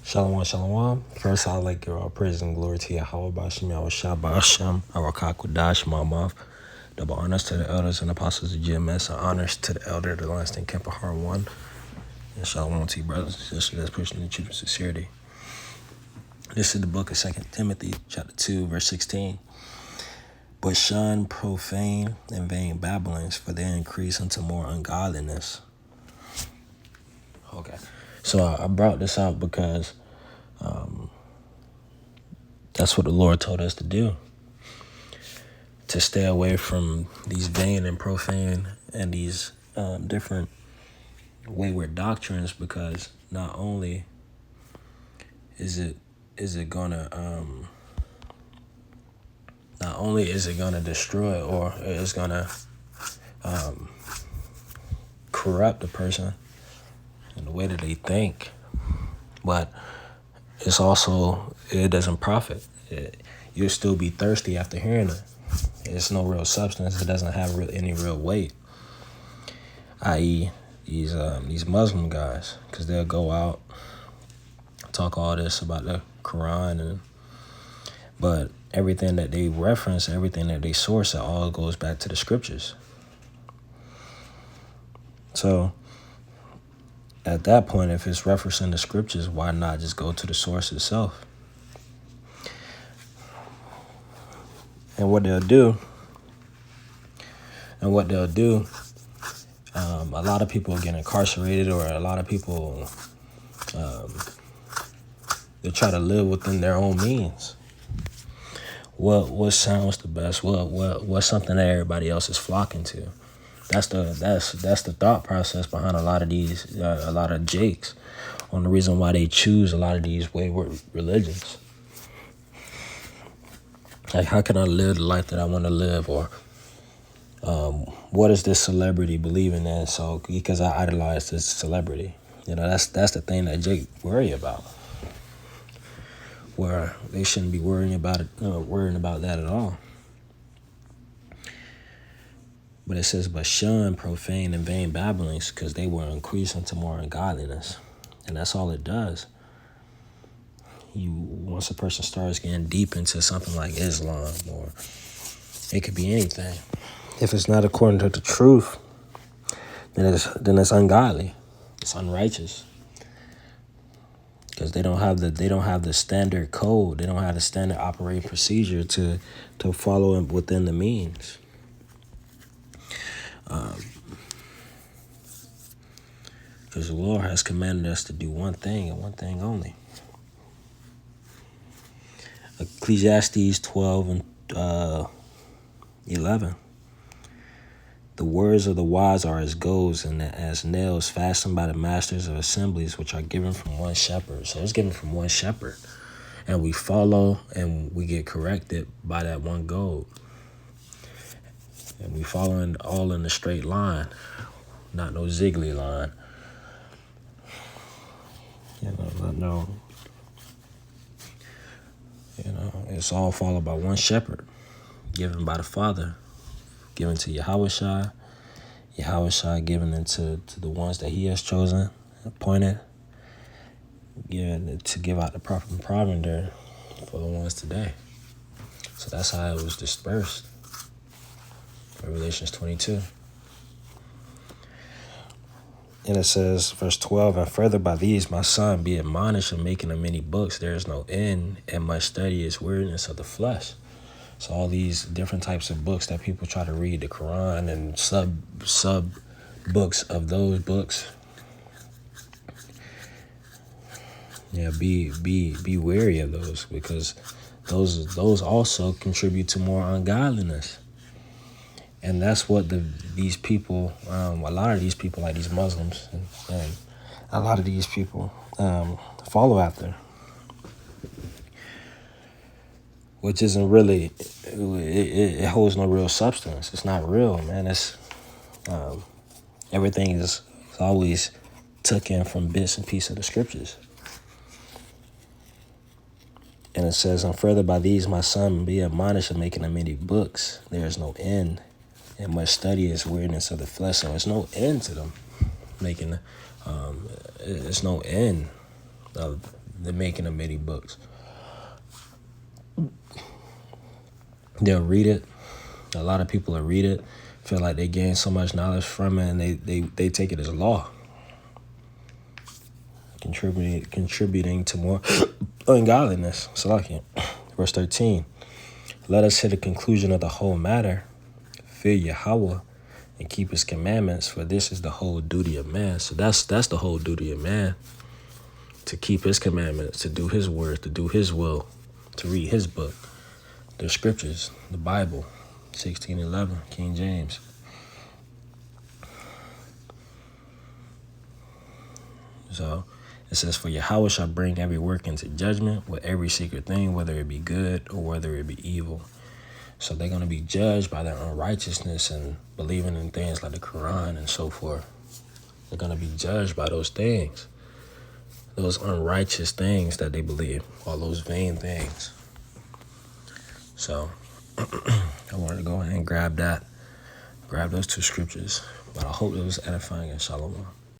Shalom, shalom. First, I'd like to give all praise and glory to Yahweh Bashim Yahweh Shabbat Hashem, Arakakwadash, Mamav. Double honors to the elders and apostles of GMS, and honors to the elder of the Lansing Camp of Heart One. And shalom to you, brothers and sisters that's pushing the truth and sincerity. This is the book of 2 Timothy, chapter 2, verse 16. But shun profane and vain babblings, for they increase unto more ungodliness. Okay. So I brought this out because that's what the Lord told us to do. To stay away from these vain and profane and these different wayward doctrines, because not only is it gonna destroy, or it's gonna corrupt the person in the way that they think, but it's also, it doesn't profit. You'll still be thirsty after hearing it. It's no real substance. It doesn't have any real weight. I.e., these Muslim guys, because they'll go out, talk all this about the Quran, but everything that they reference, everything that they source, it all goes back to the scriptures. So at that point, if it's referencing the scriptures, why not just go to the source itself? And what they'll do, a lot of people get incarcerated, or a lot of people, they try to live within their own means. What sounds the best? What's something that everybody else is flocking to? That's the thought process behind a lot of Jakes, on the reason why they choose a lot of these wayward religions. Like, how can I live the life that I want to live? Or what is this celebrity believing in? So because I idolize this celebrity, that's the thing that Jake worry about. Where they shouldn't be worrying about that at all. But it says, but shun profane and vain babblings, because they will increase into more ungodliness. And that's all it does. Once a person starts getting deep into something like Islam, or it could be anything, if it's not according to the truth, then it's ungodly. It's unrighteous. Because they don't have the standard code. They don't have the standard operating procedure to follow within the means. Because the Lord has commanded us to do one thing and one thing only. Ecclesiastes 12 and 11. The words of the wise are as goads and as nails fastened by the masters of assemblies, which are given from one shepherd. So it's given from one shepherd. And we follow and we get corrected by that one goad. And we follow all in a straight line, not no ziggly line. It's all followed by one shepherd, given by the Father, given to Yahushua, given into the ones that He has chosen, appointed, given to give out the proper provender for the ones today. So that's how it was dispersed. Revelations 22. And it says, verse 12, and further by these, my son, be admonished in making of many books. There is no end, and much study is weariness of the flesh. So all these different types of books that people try to read, the Quran and sub books of those books. Yeah, be wary of those, because those also contribute to more ungodliness. And that's what these people, a lot of these people, like these Muslims, and a lot of these people follow after. Which isn't really, it holds no real substance. It's not real, man. It's everything is always taken from bits and pieces of the scriptures. And it says, and further by these, my son, be admonished in making of many books. There is no end. And much study is weariness of the flesh. So there's no end to them making. There's no end of the making of many books. They'll read it. A lot of people will read it, feel like they gain so much knowledge from it, and they take it as law, contributing to more ungodliness. Salakia. Verse 13. Let us hit the conclusion of the whole matter. Fear Yahweh and keep his commandments, for this is the whole duty of man. So that's the whole duty of man, to keep his commandments, to do his word, to do his will, to read his book, the scriptures, the Bible, 16:11, King James. So it says, for Yahweh shall bring every work into judgment with every secret thing, whether it be good or whether it be evil. So they're going to be judged by their unrighteousness and believing in things like the Quran and so forth. They're going to be judged by those things, those unrighteous things that they believe, all those vain things. So I wanted to go ahead and grab those two scriptures. But I hope it was edifying and shalom.